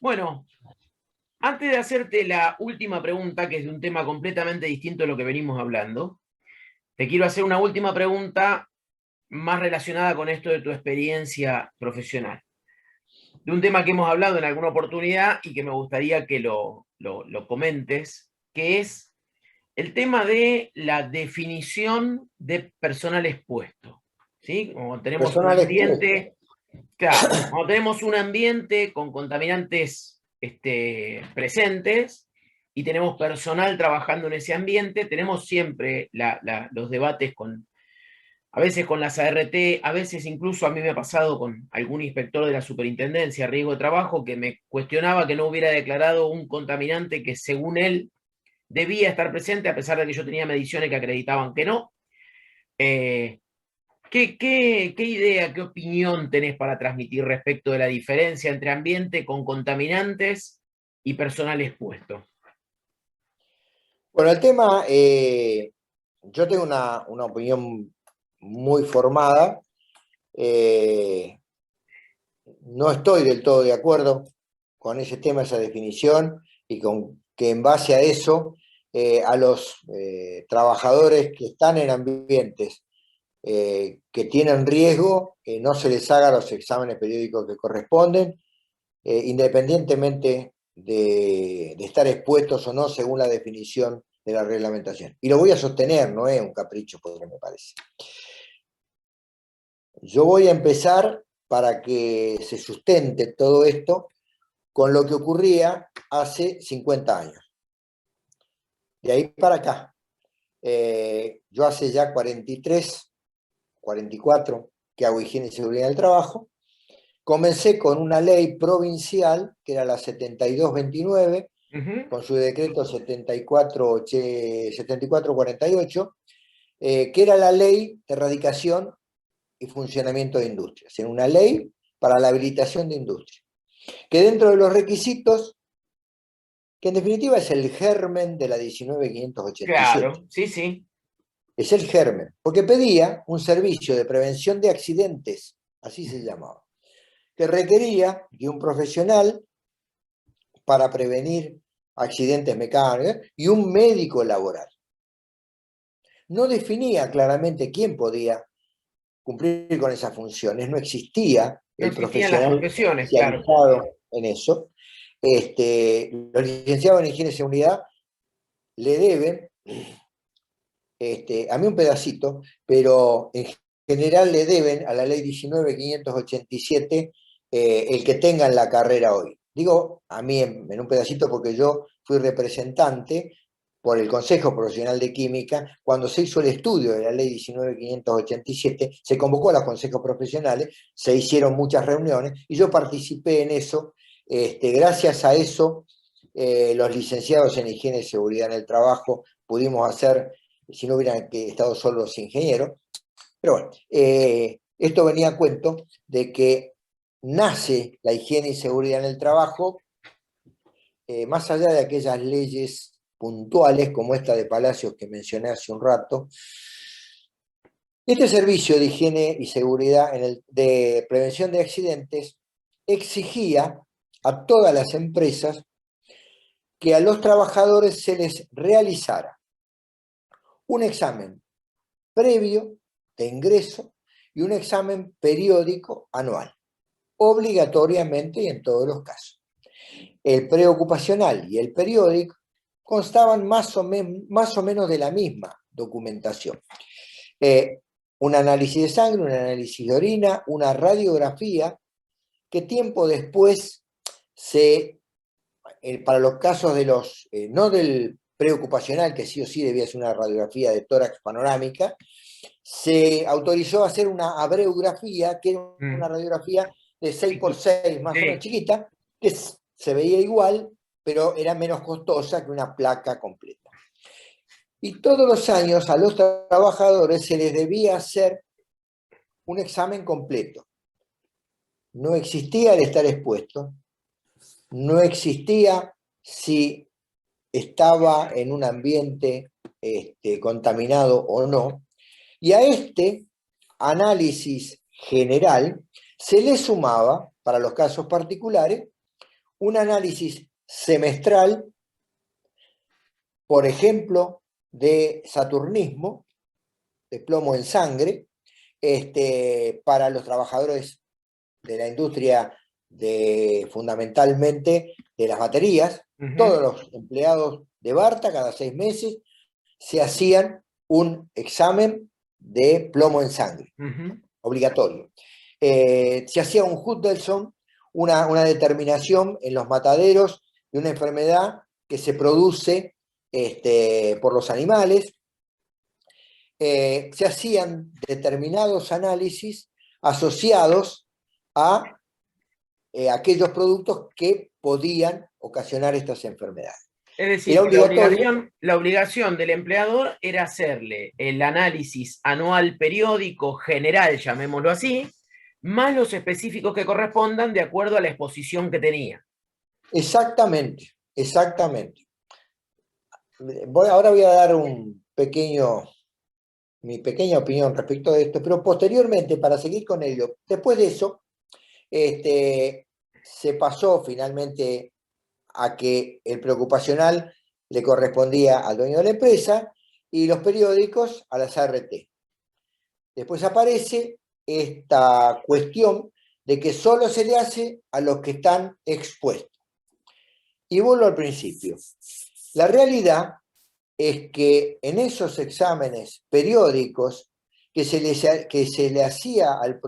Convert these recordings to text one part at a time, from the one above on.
Bueno, antes de hacerte la última pregunta, que es de un tema completamente distinto a lo que venimos hablando, te quiero hacer una última pregunta más relacionada con esto de tu experiencia profesional. De un tema que hemos hablado en alguna oportunidad y que me gustaría que lo comentes, que es el tema de la definición de personal expuesto. ¿Sí? Como tenemos un Personal expuesto. ambiente. Claro, cuando tenemos un ambiente con contaminantes presentes y tenemos personal trabajando en ese ambiente, tenemos siempre los debates a veces con las ART, a veces incluso a mí me ha pasado con algún inspector de la superintendencia de riesgo de trabajo que me cuestionaba que no hubiera declarado un contaminante que según él debía estar presente, a pesar de que yo tenía mediciones que acreditaban que no. Eh, ¿Qué idea, qué opinión tenés para transmitir respecto de la diferencia entre ambiente con contaminantes y personal expuesto? Bueno, el tema, yo tengo una opinión muy formada. eh, no estoy del todo de acuerdo con ese tema, esa definición, y con que en base a eso, a los trabajadores que están en ambientes que tienen riesgo, no se les haga los exámenes periódicos que corresponden, independientemente de estar expuestos o no según la definición de la reglamentación. Y lo voy a sostener, no es un capricho, porque me parece. Yo voy a empezar para que se sustente todo esto con lo que ocurría hace 50 años. De ahí para acá. Yo hace ya 43, 44 que hago higiene y seguridad del trabajo. Comencé con una ley provincial, que era la 7229, con su decreto 7448, que era la ley de erradicación y funcionamiento de industrias. Era una ley para la habilitación de industria, que dentro de los requisitos, que en definitiva es el germen de la 19587, Claro, sí, sí. es el germen, porque pedía un servicio de prevención de accidentes, así se llamaba, que requería de un profesional para prevenir accidentes mecánicos y un médico laboral. No definía claramente quién podía cumplir con esas funciones, no existía No el existían las profesional profesiones, claro. especializado en eso. Los licenciados en higiene y seguridad le deben, a mí un pedacito, pero en general le deben a la ley 19.587 el que tengan la carrera hoy. Digo a mí en un pedacito porque yo fui representante por el Consejo Profesional de Química. Cuando se hizo el estudio de la ley 19.587, se convocó a los consejos profesionales, se hicieron muchas reuniones y yo participé en eso. Gracias a eso, los licenciados en higiene y seguridad en el trabajo pudimos hacer, si no hubieran estado solo los ingenieros. Pero bueno, esto venía a cuento de que nace la higiene y seguridad en el trabajo, más allá de aquellas leyes puntuales como esta de Palacios que mencioné hace un rato. Este servicio de higiene y seguridad de prevención de accidentes exigía a todas las empresas que a los trabajadores se les realizara un examen previo de ingreso y un examen periódico anual, obligatoriamente y en todos los casos. El preocupacional y el periódico constaban más o menos de la misma documentación. Un análisis de sangre, un análisis de orina, una radiografía, que tiempo después para los casos de los, no del preocupacional, que sí o sí debía ser una radiografía de tórax panorámica, se autorizó a hacer una abreografía, que era una radiografía de 6x6, más o menos Sí. chiquita, que se veía igual, pero era menos costosa que una placa completa. Y todos los años a los trabajadores se les debía hacer un examen completo. No existía el estar expuesto, no existía si estaba en un ambiente contaminado o no, y a este análisis general se le sumaba, para los casos particulares, un análisis semestral, por ejemplo, de saturnismo, de plomo en sangre, para los trabajadores de la industria fundamentalmente de las baterías. Todos los empleados de Barta cada 6 meses se hacían un examen de plomo en sangre, obligatorio. Se hacía un Hutchinson, una determinación en los mataderos de una enfermedad que se produce por los animales. Se hacían determinados análisis asociados a aquellos productos que podían ocasionar estas enfermedades. Es decir, la obligación del empleador era hacerle el análisis anual periódico general, llamémoslo así, más los específicos que correspondan de acuerdo a la exposición que tenía. Exactamente, exactamente. Ahora voy a dar mi pequeña opinión respecto a esto, pero posteriormente, para seguir con ello, después de eso, se pasó finalmente a que el preocupacional le correspondía al dueño de la empresa y los periódicos a las ART. Después aparece esta cuestión de que solo se le hace a los que están expuestos. Y vuelvo al principio. La realidad es que en esos exámenes periódicos que se le hacía al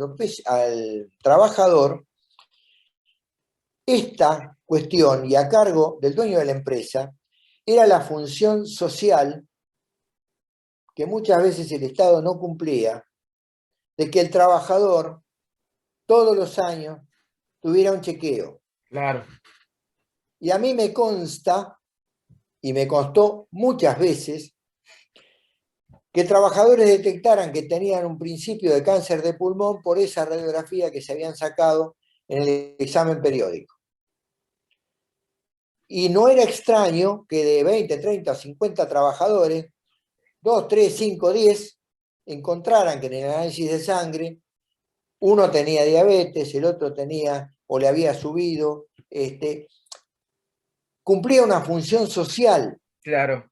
trabajador, esta cuestión, y a cargo del dueño de la empresa, era la función social que muchas veces el Estado no cumplía, de que el trabajador todos los años tuviera un chequeo. Claro. Y a mí me consta, y me constó muchas veces, que trabajadores detectaran que tenían un principio de cáncer de pulmón por esa radiografía que se habían sacado en el examen periódico. Y no era extraño que de 20, 30 o 50 trabajadores, 2, 3, 5, 10, encontraran que en el análisis de sangre uno tenía diabetes, el otro tenía o le había subido, cumplía una función social. Claro.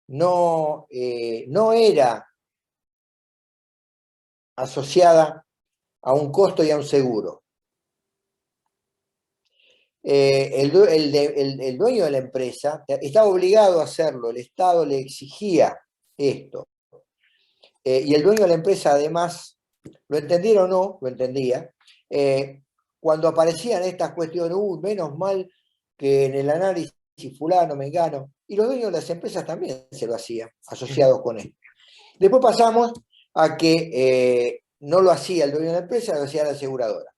No era asociada a un costo y a un seguro. El dueño de la empresa estaba obligado a hacerlo, el Estado le exigía esto. Y el dueño de la empresa, además, lo entendiera o no, lo entendía, cuando aparecían estas cuestiones, menos mal que en el análisis fulano, mengano, y los dueños de las empresas también se lo hacían, asociados con esto. Después pasamos a que no lo hacía el dueño de la empresa, lo hacía la aseguradora.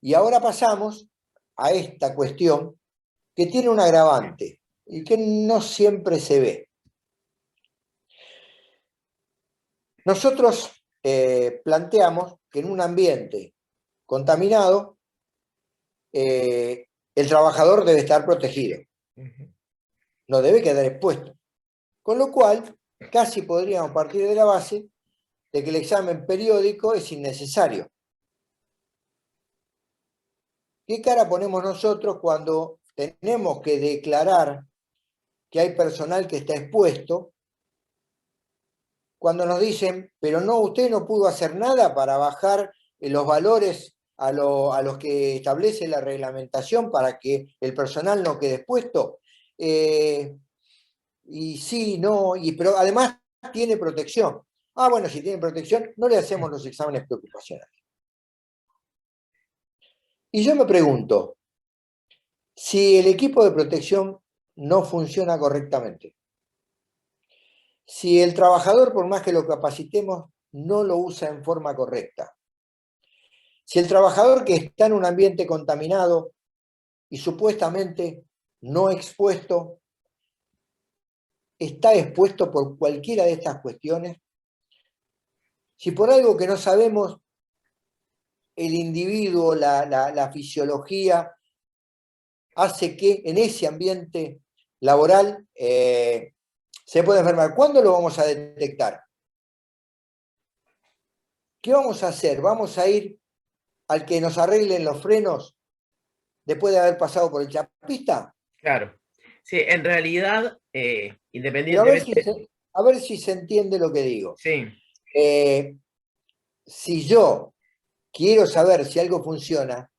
Y ahora pasamos a esta cuestión que tiene un agravante y que no siempre se ve. Nosotros planteamos que en un ambiente contaminado, el trabajador debe estar protegido, no debe quedar expuesto. Con lo cual, casi podríamos partir de la base de que el examen periódico es innecesario. ¿Qué cara ponemos nosotros cuando tenemos que declarar que hay personal que está expuesto? Cuando nos dicen, pero no, usted no pudo hacer nada para bajar los valores a los que establece la reglamentación para que el personal no quede expuesto. Y sí, no, pero además tiene protección. Ah, bueno, si tiene protección, no le hacemos los exámenes preocupacionales. Y yo me pregunto, si el equipo de protección no funciona correctamente, si el trabajador, por más que lo capacitemos, no lo usa en forma correcta, si el trabajador que está en un ambiente contaminado y supuestamente no expuesto, está expuesto por cualquiera de estas cuestiones, si por algo que no sabemos, el individuo, la fisiología, hace que en ese ambiente laboral se pueda enfermar. ¿Cuándo lo vamos a detectar? ¿Qué vamos a hacer? ¿Vamos a ir al que nos arreglen los frenos después de haber pasado por el chapista? Claro. Sí, en realidad, Pero independientemente, a ver si se entiende lo que digo. sí. Eh, si yo quiero saber si algo funciona,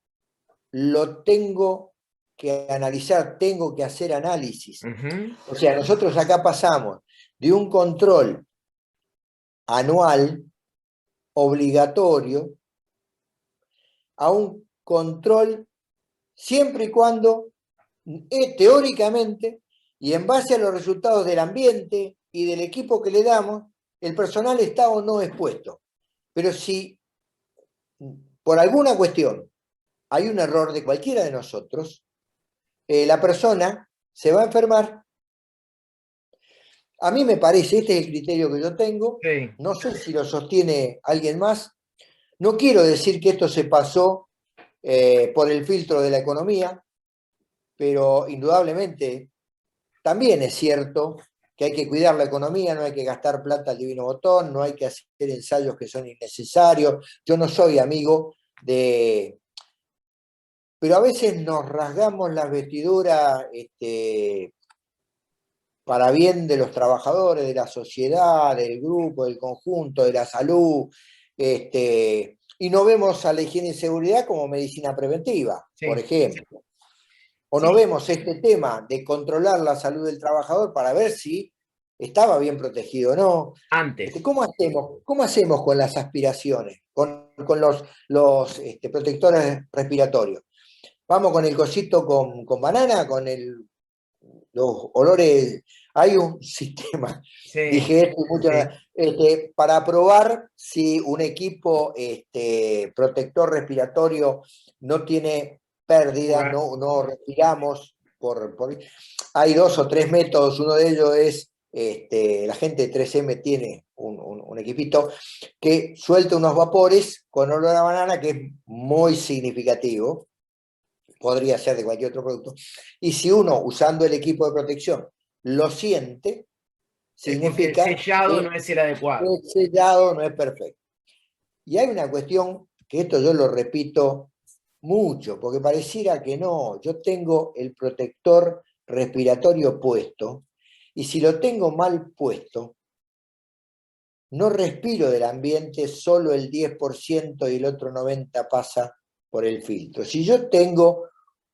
lo tengo que analizar, tengo que hacer análisis. Ujú. O sea, nosotros acá pasamos de un control anual obligatorio a un control siempre y cuando, teóricamente, y en base a los resultados del ambiente y del equipo que le damos, el personal está o no expuesto. Pero si por alguna cuestión hay un error de cualquiera de nosotros, la persona se va a enfermar. A mí me parece, este es el criterio que yo tengo, Sí. no sé si lo sostiene alguien más, no quiero decir que esto se pasó por el filtro de la economía, pero indudablemente también es cierto que hay que cuidar la economía, no hay que gastar plata al divino botón, no hay que hacer ensayos que son innecesarios. Yo no soy amigo de... Pero a veces nos rasgamos las vestiduras para bien de los trabajadores, de la sociedad, del grupo, del conjunto, de la salud, y no vemos a la higiene y seguridad como medicina preventiva, por Sí. ejemplo. O no Sí, vemos este tema de controlar la salud del trabajador para ver si estaba bien protegido o no. antes. ¿Cómo hacemos con las aspiraciones, con los protectores respiratorios? Vamos con el cosito con banana, con los olores. Hay un sistema, Sí, dije esto mucho, sí. para probar si un equipo protector respiratorio no tiene pérdidas, Fugas. no respiramos. Hay 2 o 3 métodos, uno de ellos es, la gente de 3M tiene un equipito que suelta unos vapores con olor a banana que es muy significativo, podría ser de cualquier otro producto, y si uno usando el equipo de protección lo siente, Es porque el significa sellado que no es el adecuado. el sellado no es perfecto. Y hay una cuestión que esto yo lo repito mucho, porque pareciera que no, yo tengo el protector respiratorio puesto, y si lo tengo mal puesto, no respiro del ambiente, solo el 10% y el otro 90% pasa por el filtro. Si yo tengo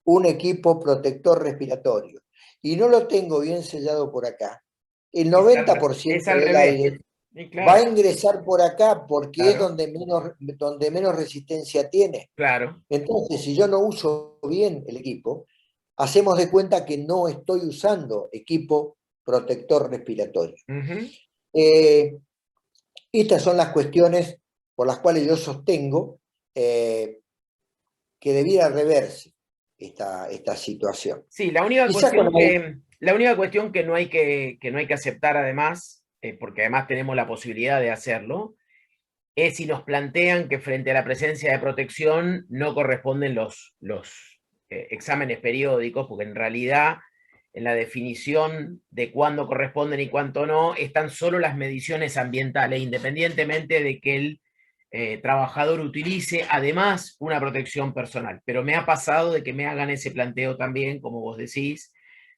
un equipo protector respiratorio y no lo tengo bien sellado por acá, el Es 90% al del revés. aire Sí, va a claro, ingresar por acá porque es claro, donde menos resistencia tiene. claro. Entonces, si yo no uso bien el equipo, hacemos de cuenta que no estoy usando equipo protector respiratorio. Ujú. Eh, Estas son las cuestiones por las cuales yo sostengo eh, que debiera reverse esta situación. Sí, Quizás con el... la única cuestión que no hay que aceptar además, porque además tenemos la posibilidad de hacerlo, es si nos plantean que frente a la presencia de protección no corresponden los exámenes periódicos, porque en realidad en la definición de cuándo corresponden y cuánto no, están solo las mediciones ambientales, independientemente de que el trabajador utilice además una protección personal. Pero me ha pasado de que me hagan ese planteo también, como vos decís,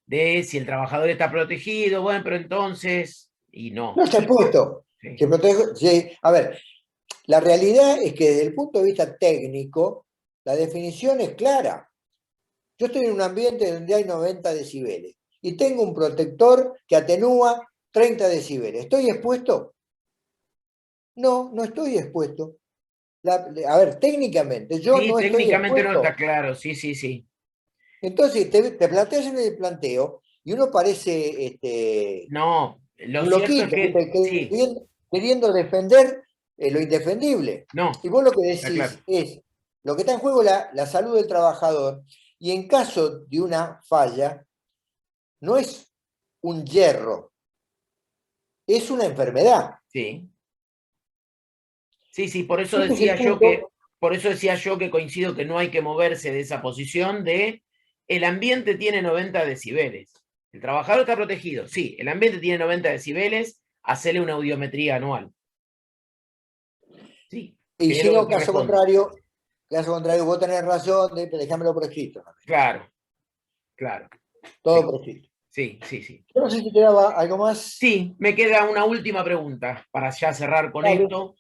de si el trabajador está protegido, bueno, pero entonces, y No no. está expuesto. Sí, Que protejo, sí. A ver, la realidad es que desde el punto de vista técnico, la definición es clara. Yo estoy en un ambiente donde hay 90 decibeles y tengo un protector que atenúa 30 decibeles. ¿Estoy expuesto? No, no estoy expuesto. A ver, técnicamente, yo sí, no estoy técnicamente no está expuesto. claro, sí, sí, sí. Entonces te planteas en el planteo y uno parece No, lo un cierto es loquito, que ¿viste? sí, Queriendo defender lo indefendible. no, Y vos lo que está claro. decís es, lo que está en juego es la salud del trabajador, y en caso de una falla, no es un hierro, es una enfermedad. Sí, sí, sí, por eso Este es el decía yo que, punto. por eso decía yo que coincido que no hay que moverse de esa posición de el ambiente tiene 90 decibeles. El trabajador está protegido, sí, el ambiente tiene 90 decibeles, hacerle una audiometría anual. Sí, Y que es si lo que no, caso corresponde. contrario, caso contrario, vos tenés razón, déjamelo por escrito. Claro, claro. Todo por escrito. Sí, sí, sí. Yo no sé si quedaba algo más. Sí, me queda una última pregunta para ya cerrar con Dale. esto.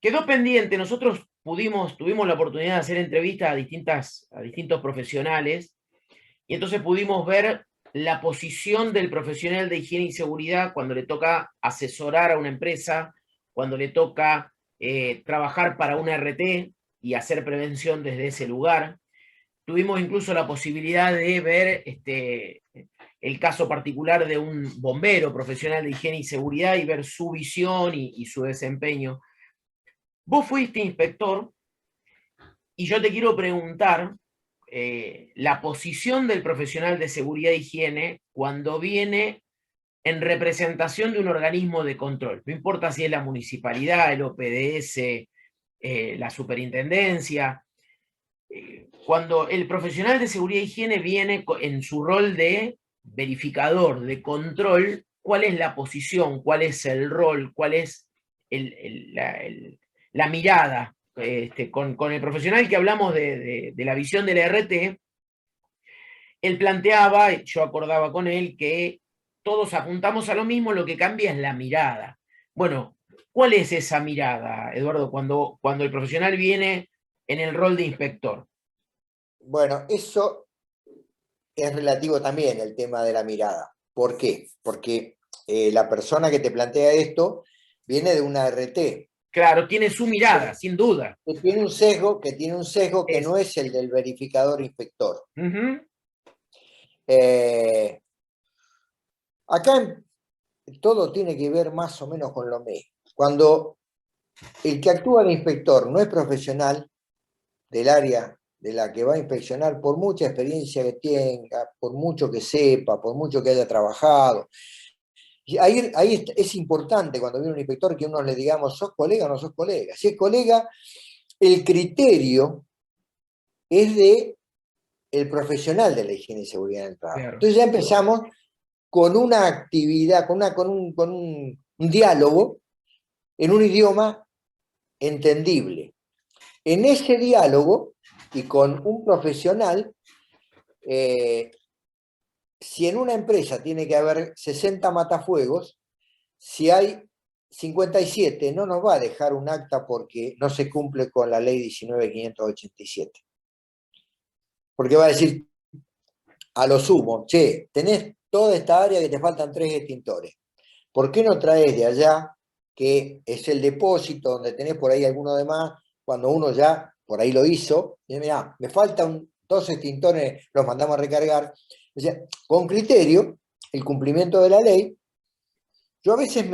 Quedó pendiente, nosotros tuvimos la oportunidad de hacer entrevistas a distintos profesionales, y entonces pudimos ver la posición del profesional de higiene y seguridad cuando le toca asesorar a una empresa, cuando le toca trabajar para una RT y hacer prevención desde ese lugar. Tuvimos incluso la posibilidad de ver el caso particular de un bombero profesional de higiene y seguridad y ver su visión y su desempeño. Vos fuiste inspector y yo te quiero preguntar la posición del profesional de seguridad e higiene cuando viene en representación de un organismo de control. No importa si es la municipalidad, el OPDS, la superintendencia. Cuando el profesional de seguridad e higiene viene en su rol de verificador, de control, ¿cuál es la posición, cuál es el rol, cuál es la mirada? Con el profesional que hablamos de la visión de la RT, él planteaba, yo acordaba con él, que todos apuntamos a lo mismo, lo que cambia es la mirada. Bueno, ¿cuál es esa mirada, Eduardo, cuando el profesional viene en el rol de inspector? Bueno, eso es relativo también el tema de la mirada. ¿Por qué? Porque la persona que te plantea esto viene de una RT. Claro, tiene su mirada, sin duda. Que tiene un sesgo que Es. no es el del verificador inspector. Ujú. Eh, acá todo tiene que ver más o menos con lo mismo. Cuando el que actúa de inspector no es profesional del área de la que va a inspeccionar, por mucha experiencia que tenga, por mucho que sepa, por mucho que haya trabajado, y ahí es importante cuando viene un inspector que uno le digamos, ¿sos colega o no sos colega? Si es colega, el criterio es de el profesional de la higiene y seguridad del trabajo. Claro. Entonces ya empezamos con una actividad, con un diálogo en un idioma entendible. En ese diálogo y con un profesional, si en una empresa tiene que haber 60 matafuegos, si hay 57, no nos va a dejar un acta porque no se cumple con la ley 19.587. Porque va a decir, a lo sumo, che, tenés toda esta área que te faltan 3 extintores. ¿Por qué no traes de allá, que es el depósito, donde tenés por ahí alguno de más, cuando uno ya por ahí lo hizo, y mirá, me faltan 2 extintores, los mandamos a recargar? O sea, con criterio, el cumplimiento de la ley. Yo a veces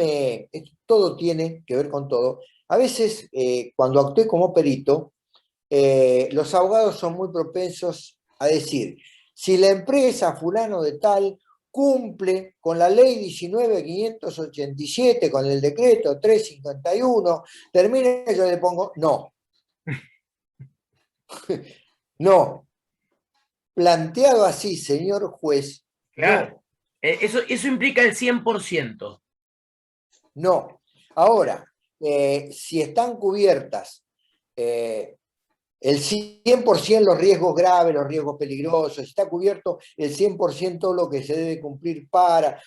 todo tiene que ver con todo. A veces, cuando actué como perito, los abogados son muy propensos a decir, si la empresa fulano de tal cumple con la ley 19.587, con el decreto 351, termina, yo le pongo, no, no, planteado así, señor juez, Claro. no, Eso implica el 100%. no. Ahora, si están cubiertas el 100% los riesgos graves, los riesgos peligrosos, está cubierto el 100% lo que se debe cumplir para,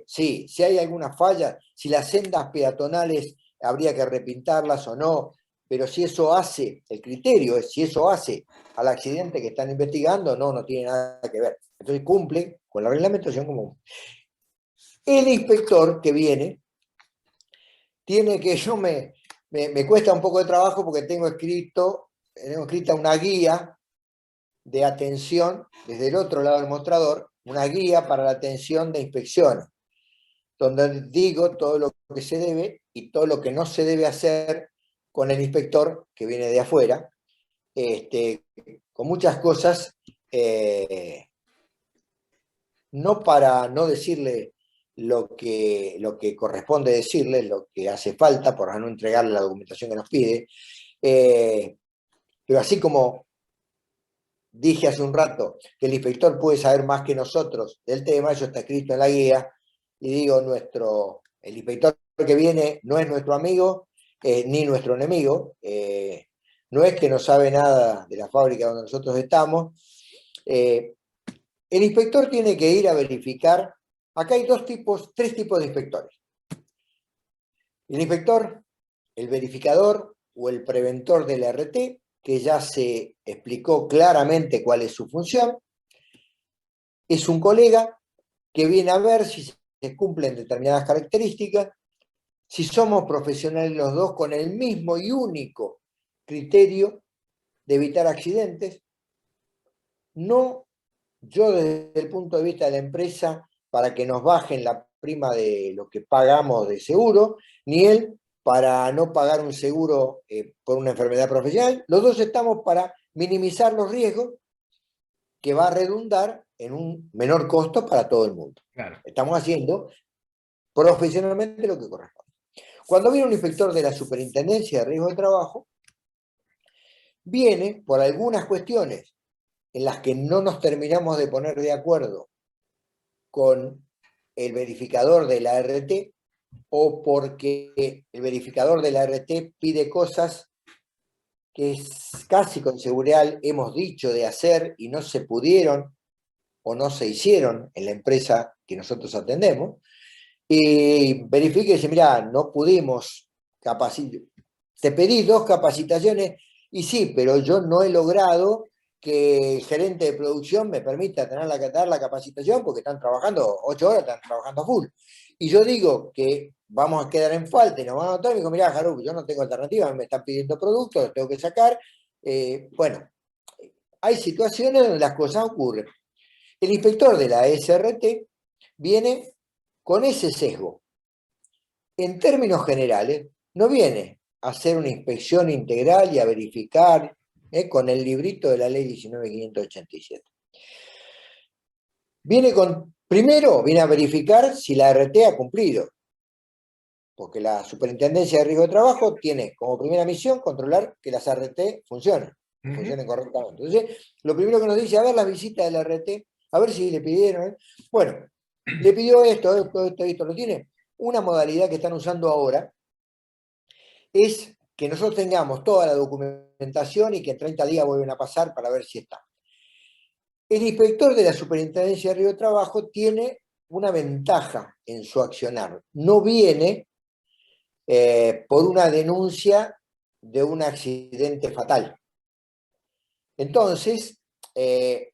sí, si hay alguna falla, si las sendas peatonales habría que repintarlas o no, pero si eso hace, el criterio es si eso hace al accidente que están investigando, no tiene nada que ver. Entonces cumple con la reglamentación común. El inspector que viene tiene que, me cuesta un poco de trabajo porque tengo escrita una guía de atención desde el otro lado del mostrador, una guía para la atención de inspecciones, donde digo todo lo que se debe y todo lo que no se debe hacer con el inspector que viene de afuera, con muchas cosas, no para no decirle lo que corresponde decirle, lo que hace falta, por no entregarle la documentación que nos pide, pero así como dije hace un rato que el inspector puede saber más que nosotros del tema, eso está escrito en la guía, y digo, el inspector que viene no es nuestro amigo, ni nuestro enemigo. No es que no sabe nada de la fábrica donde nosotros estamos. El inspector tiene que ir a verificar. Acá hay tres tipos de inspectores. El inspector, el verificador o el preventor del RT, que ya se explicó claramente cuál es su función. Es un colega que viene a ver si se cumplen determinadas características, si somos profesionales los dos con el mismo y único criterio de evitar accidentes. No yo desde el punto de vista de la empresa para que nos bajen la prima de lo que pagamos de seguro, ni él para no pagar un seguro por una enfermedad profesional. Los dos estamos para minimizar los riesgos, que va a redundar en un menor costo para todo el mundo. Claro. Estamos haciendo profesionalmente lo que corresponde. Cuando viene un inspector de la Superintendencia de Riesgo de Trabajo, viene por algunas cuestiones en las que no nos terminamos de poner de acuerdo con el verificador de la RT, o porque el verificador de la RT pide cosas que casi con seguridad hemos dicho de hacer y no se pudieron o no se hicieron en la empresa que nosotros atendemos, y verifique y dice, mira, no pudimos capacitar, te pedí 2 capacitaciones, y sí, pero yo no he logrado que el gerente de producción me permita dar la capacitación porque están trabajando 8 horas, están trabajando full. Y yo digo que vamos a quedar en falta y nos van a notar, y me digo, mirá, Haruki, yo no tengo alternativa, me están pidiendo productos, los tengo que sacar. Bueno, hay situaciones donde las cosas ocurren. El inspector de la SRT viene con ese sesgo. En términos generales, no viene a hacer una inspección integral y a verificar con el librito de la ley 19.587. Primero viene a verificar si la RT ha cumplido, porque la Superintendencia de Riesgo de Trabajo tiene como primera misión controlar que las RT funcionen, funcionen correctamente. Entonces, lo primero que nos dice, a ver las visitas de la RT, a ver si le pidieron. Bueno, le pidió esto, lo tiene. Una modalidad que están usando ahora es que nosotros tengamos toda la documentación y que en 30 días vuelven a pasar para ver si está. El inspector de la Superintendencia de Riesgo de Trabajo tiene una ventaja en su accionar. No viene por una denuncia de un accidente fatal. Entonces,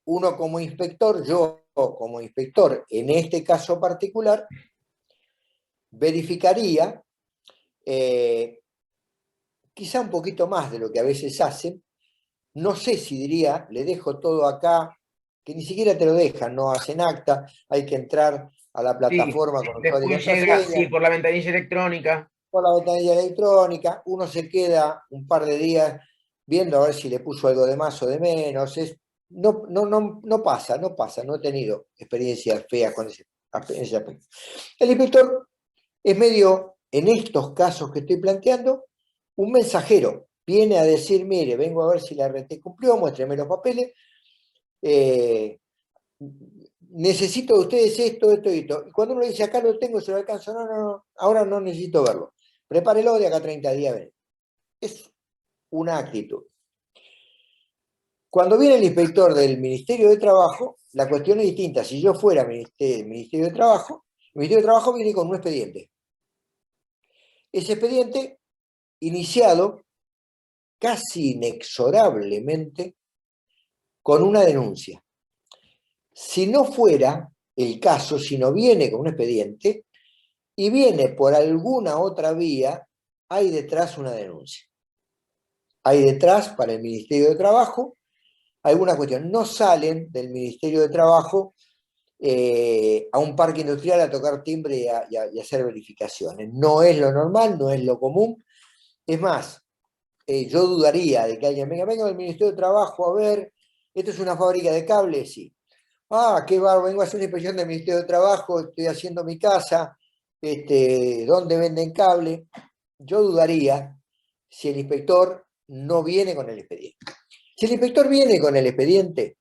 uno como inspector, yo como inspector, en este caso particular, verificaría quizá un poquito más de lo que a veces hacen. No sé si diría, le dejo todo acá, que ni siquiera te lo dejan, no hacen acta, hay que entrar a la Sí, plataforma con usuario y después llega, sí, contraseña, por la ventanilla electrónica. por la ventanilla electrónica, uno se queda un par de días viendo a ver si le puso algo de más o de menos. No pasa, no he tenido experiencias feas con ese aspecto. El inspector es medio, en estos casos que estoy planteando, un mensajero. Viene a decir, mire, vengo a ver si la RT cumplió, muéstreme los papeles, necesito de ustedes esto, esto y esto. Y cuando uno dice, acá lo tengo, se lo alcanzo, no, ahora no necesito verlo. Prepárelo, de acá a 30 días. Ven. Es una actitud. Cuando viene el inspector del Ministerio de Trabajo, la cuestión es distinta. Si yo fuera del Ministerio de Trabajo, el Ministerio de Trabajo viene con un expediente. Ese expediente iniciado casi inexorablemente con una denuncia. Si no fuera el caso, si no viene con un expediente y viene por alguna otra vía, hay detrás una denuncia. Hay detrás para el Ministerio de Trabajo alguna cuestión. No salen del Ministerio de Trabajo a un parque industrial a tocar timbre y a hacer verificaciones. No es lo normal, no es lo común. Es más, yo dudaría de que alguien venga del Ministerio de Trabajo a ver, ¿esto es una fábrica de cables? Sí. Ah, qué bárbaro, vengo a hacer una inspección del Ministerio de Trabajo, estoy haciendo mi casa, ¿dónde venden cable? Yo dudaría si el inspector no viene con el expediente. Si el inspector viene con el expediente,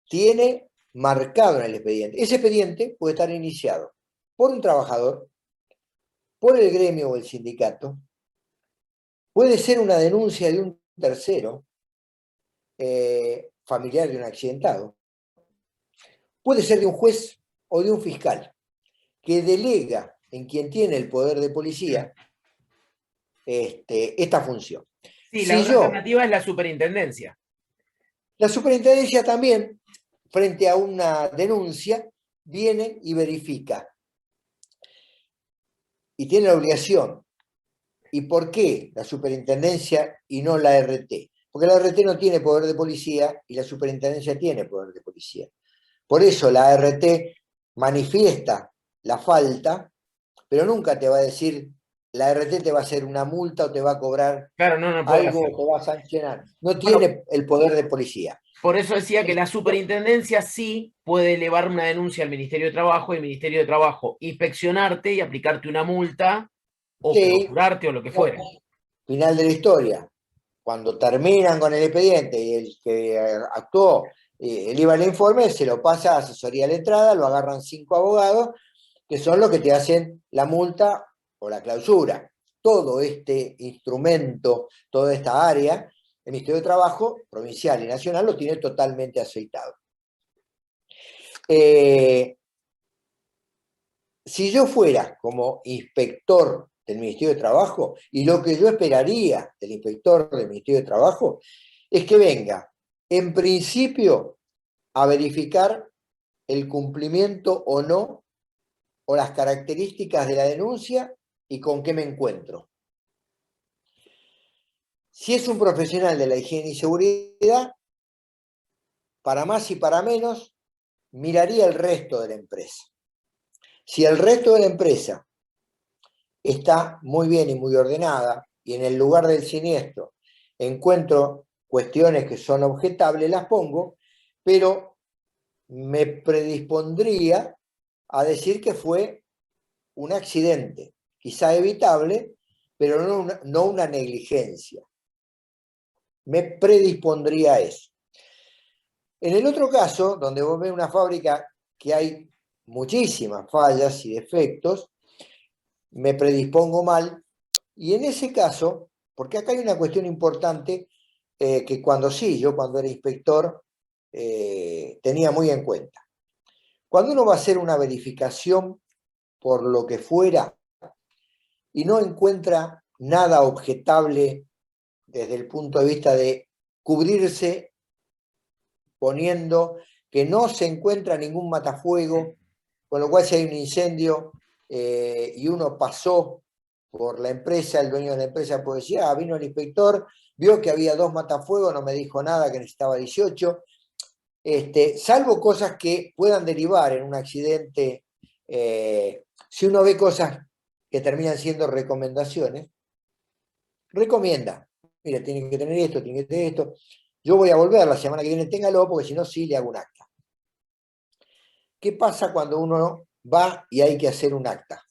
tiene marcado en el expediente. Ese expediente puede estar iniciado por un trabajador, por el gremio o el sindicato, puede ser una denuncia de un tercero, familiar de un accidentado, puede ser de un juez o de un fiscal, que delega en quien tiene el poder de policía esta función. Sí, la Si otra yo, alternativa es la superintendencia. la superintendencia también, frente a una denuncia, viene y verifica. Y tiene la obligación. ¿Y por qué la superintendencia y no la RT? Porque la RT no tiene poder de policía y la superintendencia tiene poder de policía. Por eso la RT manifiesta la falta, pero nunca te va a decir, la RT te va a hacer una multa o te va a cobrar Claro, no, no puede algo hacer. o te va a sancionar. No Bueno, tiene el poder de policía. por eso decía que la superintendencia sí puede elevar una denuncia al Ministerio de Trabajo y el Ministerio de Trabajo inspeccionarte y aplicarte una multa o Sí, clausurarte o lo que fuere. final de la historia. Cuando terminan con el expediente y el que actuó eleva el informe, se lo pasa a asesoría de entrada, lo agarran 5 abogados, que son los que te hacen la multa o la clausura. Todo este instrumento, toda esta área, el Ministerio de Trabajo, provincial y nacional, lo tiene totalmente aceitado. Si yo fuera como inspector del Ministerio de Trabajo, y lo que yo esperaría del inspector del Ministerio de Trabajo, es que venga, en principio, a verificar el cumplimiento o no, o las características de la denuncia y con qué me encuentro. Si es un profesional de la higiene y seguridad, para más y para menos, miraría el resto de la empresa. Si el resto de la empresa está muy bien y muy ordenada, y en el lugar del siniestro encuentro cuestiones que son objetables, las pongo, pero me predispondría a decir que fue un accidente, quizá evitable, pero no una negligencia. Me predispondría a eso. En el otro caso, donde vos ves una fábrica que hay muchísimas fallas y defectos, me predispongo mal. Y en ese caso, porque acá hay una cuestión importante que yo cuando era inspector tenía muy en cuenta. Cuando uno va a hacer una verificación por lo que fuera y no encuentra nada objetable desde el punto de vista de cubrirse poniendo que no se encuentra ningún matafuego, con lo cual si hay un incendio y uno pasó por la empresa, el dueño de la empresa puede decir, vino el inspector, vio que había 2 matafuegos, no me dijo nada, que necesitaba 18, salvo cosas que puedan derivar en un accidente, si uno ve cosas que terminan siendo recomendaciones, recomienda, mira, tiene que tener esto, tiene que tener esto, yo voy a volver la semana que viene, téngalo, porque si no, sí le hago un acta. ¿Qué pasa cuando uno va y hay que hacer un acta?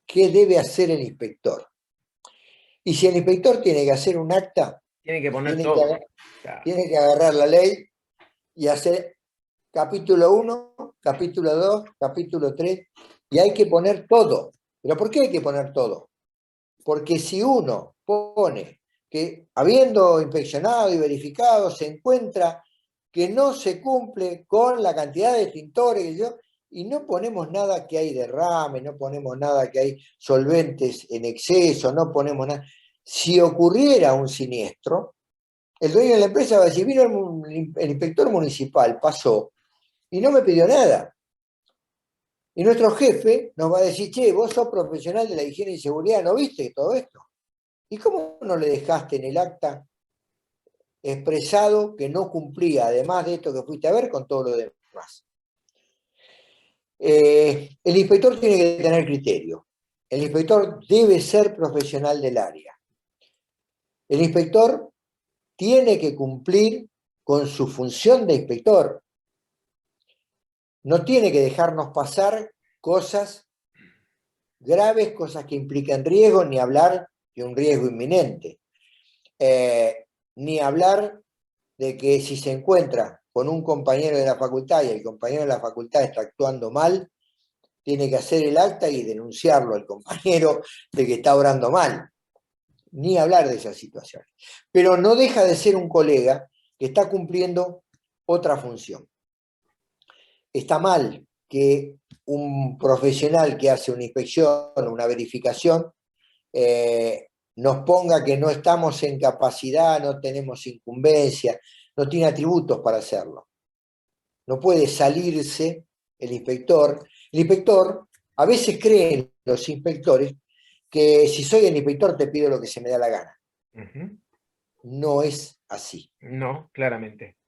¿Qué debe hacer el inspector? Y si el inspector tiene que hacer un acta, Tiene que poner tiene todo. que, Claro. tiene que agarrar la ley y hacer capítulo 1, capítulo 2, capítulo 3, y hay que poner todo. ¿Pero por qué hay que poner todo? Porque si uno pone que habiendo inspeccionado y verificado se encuentra que no se cumple con la cantidad de extintores y no ponemos nada que hay derrame, no ponemos nada que hay solventes en exceso, no ponemos nada. Si ocurriera un siniestro, el dueño de la empresa va a decir, vino el inspector municipal, pasó, y no me pidió nada. Y nuestro jefe nos va a decir, che, vos sos profesional de la higiene y seguridad, ¿no viste todo esto? ¿Y cómo no le dejaste en el acta expresado que no cumplía, además de esto que fuiste a ver, con todo lo demás? El inspector tiene que tener criterio. El inspector debe ser profesional del área. El inspector tiene que cumplir con su función de inspector. No tiene que dejarnos pasar cosas graves, cosas que implican riesgo, ni hablar de un riesgo inminente. Ni hablar de que si se encuentra con un compañero de la facultad y el compañero de la facultad está actuando mal, tiene que hacer el acta y denunciarlo al compañero de que está obrando mal. Ni hablar de esas situaciones. Pero no deja de ser un colega que está cumpliendo otra función. Está mal que un profesional que hace una inspección, una verificación, nos ponga que no estamos en capacidad, no tenemos incumbencia, no tiene atributos para hacerlo. No puede salirse el inspector. El inspector, a veces creen los inspectores que si soy el inspector te pido lo que se me da la gana. No es así. No, claramente.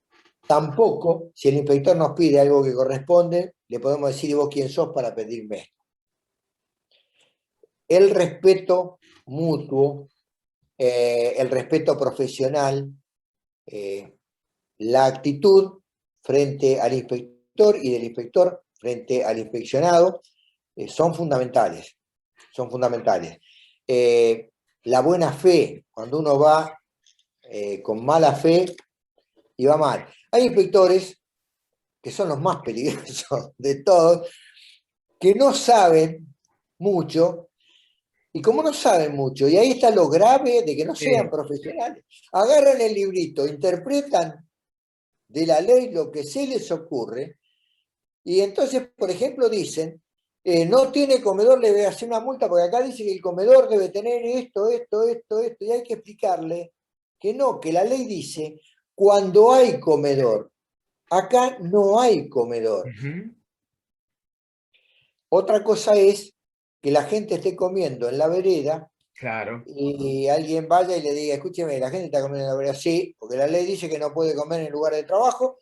Tampoco, si el inspector nos pide algo que corresponde, le podemos decir, ¿y vos quién sos para pedirme esto? El respeto mutuo, el respeto profesional, la actitud frente al inspector y del inspector frente al inspeccionado son fundamentales. Son fundamentales. La buena fe, cuando uno va con mala fe y va mal. Hay inspectores que son los más peligrosos de todos, que no saben mucho, y como no saben mucho, y ahí está lo grave de que no sean profesionales, agarran el librito, interpretan de la ley lo que se les ocurre, y entonces, por ejemplo, dicen, no tiene comedor, le voy a hacer una multa, porque acá dice que el comedor debe tener esto, y hay que explicarle que no, que la ley dice, cuando hay comedor, acá no hay comedor. Otra cosa es que la gente esté comiendo en la vereda, claro, y alguien vaya y le diga, escúcheme, la gente está comiendo en la vereda, sí, porque la ley dice que no puede comer en el lugar de trabajo,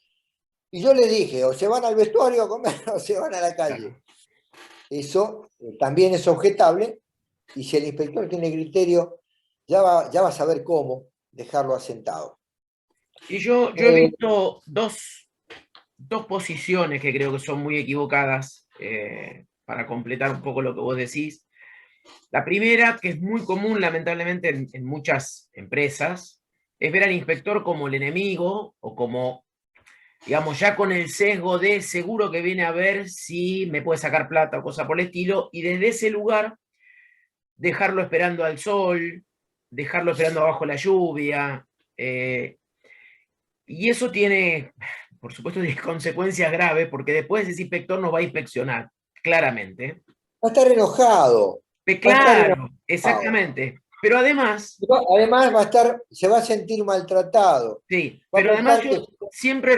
y yo les dije, o se van al vestuario a comer o se van a la calle. claro. Eso también es objetable, y si el inspector tiene criterio, ya va a saber cómo dejarlo asentado. Y yo he visto dos posiciones que creo que son muy equivocadas, para completar un poco lo que vos decís. La primera, que es muy común lamentablemente en muchas empresas, es ver al inspector como el enemigo o como, digamos, ya con el sesgo de seguro que viene a ver si me puede sacar plata o cosa por el estilo, y desde ese lugar dejarlo esperando al sol, dejarlo esperando abajo la lluvia, y eso tiene, por supuesto, tiene consecuencias graves, porque después ese inspector nos va a inspeccionar, claramente. Va a estar enojado, va a estar Claro, enojado. exactamente. Pero además, Además se va a sentir maltratado. sí, Va a pero además pensar yo que siempre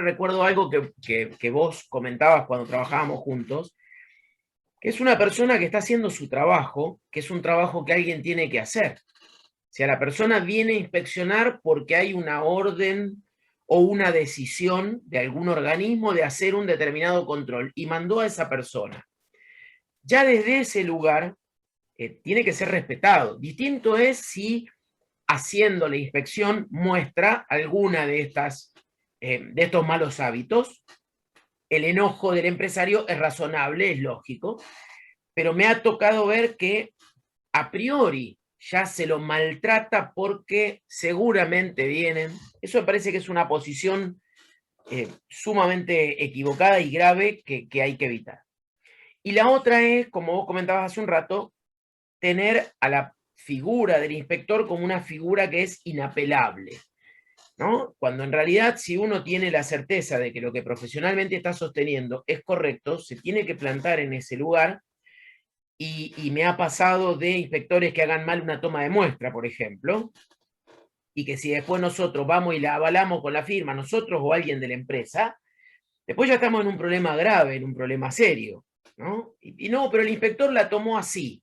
recuerdo algo que vos comentabas cuando trabajábamos juntos, que es una persona que está haciendo su trabajo, que es un trabajo que alguien tiene que hacer. O sea, la persona viene a inspeccionar porque hay una orden o una decisión de algún organismo de hacer un determinado control y mandó a esa persona. Ya desde ese lugar tiene que ser respetado. Distinto es si haciendo la inspección muestra alguna de estos malos hábitos. El enojo del empresario es razonable, es lógico, pero me ha tocado ver que a priori ya se lo maltrata porque seguramente vienen. Eso me parece que es una posición sumamente equivocada y grave que hay que evitar. Y la otra es, como vos comentabas hace un rato, tener a la figura del inspector como una figura que es inapelable, ¿no? Cuando en realidad, si uno tiene la certeza de que lo que profesionalmente está sosteniendo es correcto, se tiene que plantar en ese lugar. Y me ha pasado de inspectores que hagan mal una toma de muestra, por ejemplo, y que si después nosotros vamos y la avalamos con la firma, nosotros o alguien de la empresa, después ya estamos en un problema grave, en un problema serio, ¿no? Y no, pero el inspector la tomó así.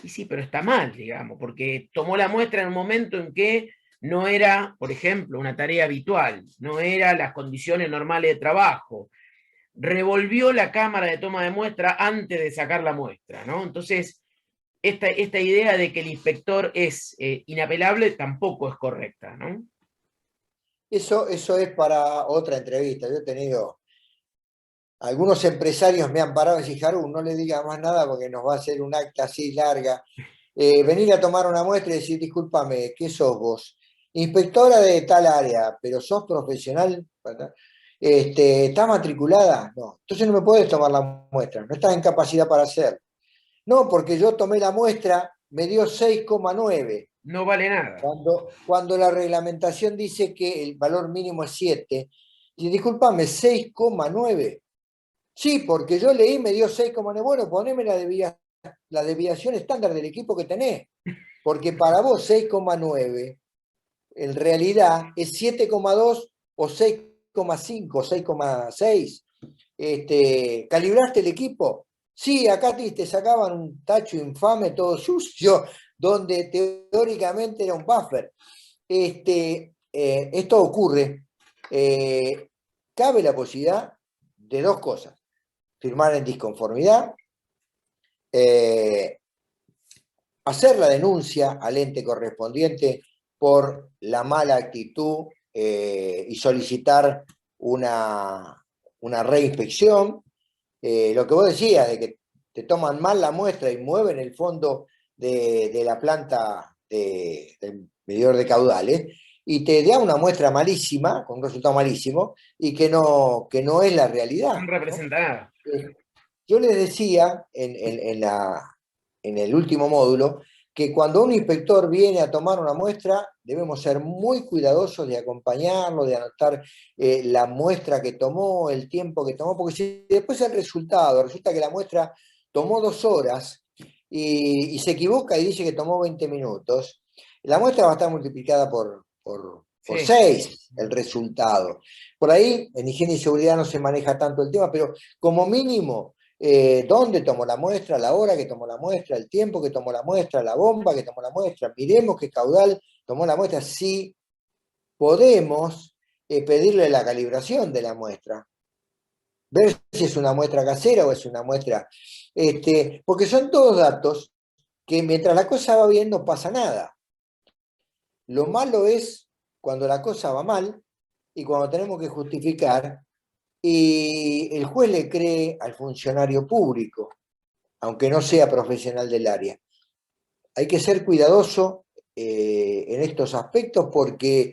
Y sí, pero está mal, digamos, porque tomó la muestra en un momento en que no era, por ejemplo, una tarea habitual, no eran las condiciones normales de trabajo, revolvió la cámara de toma de muestra antes de sacar la muestra, ¿no? Entonces, esta idea de que el inspector es inapelable tampoco es correcta, ¿no? Eso es para otra entrevista. Yo he tenido, algunos empresarios me han parado y dicen, Harún, no le diga más nada porque nos va a hacer un acta así larga. Venir a tomar una muestra y decir, discúlpame, ¿qué sos vos? Inspectora de tal área, pero sos profesional. ¿Está matriculada? No. Entonces no me puedes tomar la muestra, no estás en capacidad para hacerlo. No, porque yo tomé la muestra, me dio 6,9. No vale nada. Cuando la reglamentación dice que el valor mínimo es 7, y discúlpame, 6,9. Sí, porque yo leí, me dio 6,9. Bueno, poneme la desviación estándar del equipo que tenés, porque para vos 6,9 en realidad es 7,2 o 6,5, 6,6. ¿Calibraste el equipo? Sí, acá te sacaban un tacho infame, todo sucio, donde teóricamente era un buffer. Esto ocurre. Cabe la posibilidad de dos cosas: firmar en disconformidad, eh, hacer la denuncia al ente correspondiente por la mala actitud y solicitar una reinspección. Lo que vos decías, de que te toman mal la muestra y mueven el fondo de la planta del medidor de caudales y te da una muestra malísima, con un resultado malísimo, y que no es la realidad, No ¿no? representa nada. Yo les decía en el último módulo que cuando un inspector viene a tomar una muestra, debemos ser muy cuidadosos de acompañarlo, de anotar la muestra que tomó, el tiempo que tomó, porque si después el resultado, resulta que la muestra tomó 2 horas y se equivoca y dice que tomó 20 minutos, la muestra va a estar multiplicada por Sí. 6 el resultado. Por ahí, en higiene y seguridad no se maneja tanto el tema, pero como mínimo dónde tomó la muestra, la hora que tomó la muestra, el tiempo que tomó la muestra, la bomba que tomó la muestra, miremos qué caudal tomó la muestra, si podemos pedirle la calibración de la muestra, ver si es una muestra casera o es una muestra, porque son todos datos que mientras la cosa va bien no pasa nada. Lo malo es cuando la cosa va mal y cuando tenemos que justificar y el juez le cree al funcionario público, aunque no sea profesional del área. Hay que ser cuidadoso en estos aspectos porque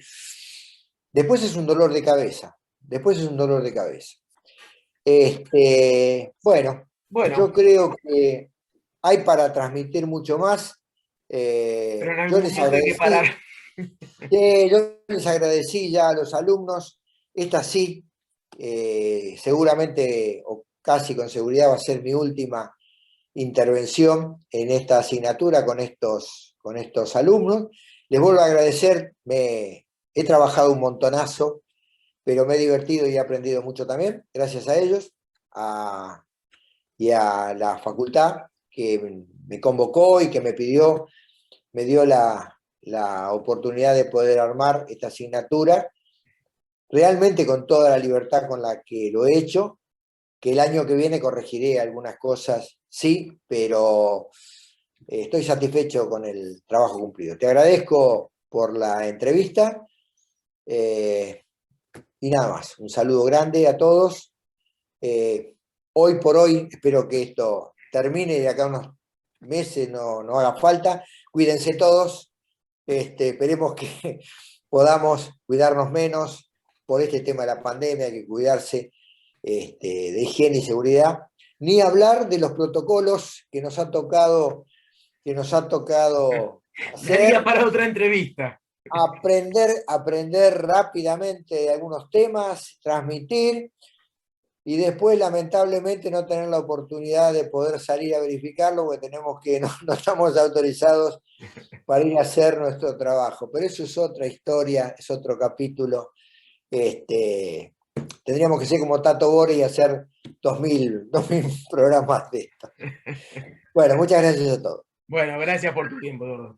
después es un dolor de cabeza. Después es un dolor de cabeza. Bueno, Bueno, yo creo que hay para transmitir mucho más. pero en Yo algún les momento hay que parar. agradecí, yo les agradecí ya a los alumnos. Esta sí, seguramente o casi con seguridad va a ser mi última intervención en esta asignatura con estos alumnos. Les vuelvo a agradecer, he trabajado un montonazo, pero me he divertido y he aprendido mucho también, gracias a ellos y a la facultad que me convocó y que me dio la oportunidad de poder armar esta asignatura, realmente con toda la libertad con la que lo he hecho, que el año que viene corregiré algunas cosas, sí, pero estoy satisfecho con el trabajo cumplido. Te agradezco por la entrevista y nada más. Un saludo grande a todos. Hoy por hoy espero que esto termine y de acá a unos meses no haga falta. Cuídense todos. Esperemos que podamos cuidarnos menos por este tema de la pandemia, hay que cuidarse de higiene y seguridad, ni hablar de los protocolos que nos ha tocado Daría hacer, para otra entrevista. aprender rápidamente de algunos temas, transmitir y después lamentablemente no tener la oportunidad de poder salir a verificarlo porque tenemos que no estamos autorizados para ir a hacer nuestro trabajo. Pero eso es otra historia, es otro capítulo. Tendríamos que ser como Tato Bore y hacer 2000 programas de esto. Bueno, muchas gracias a todos. Bueno, gracias por tu tiempo, Eduardo.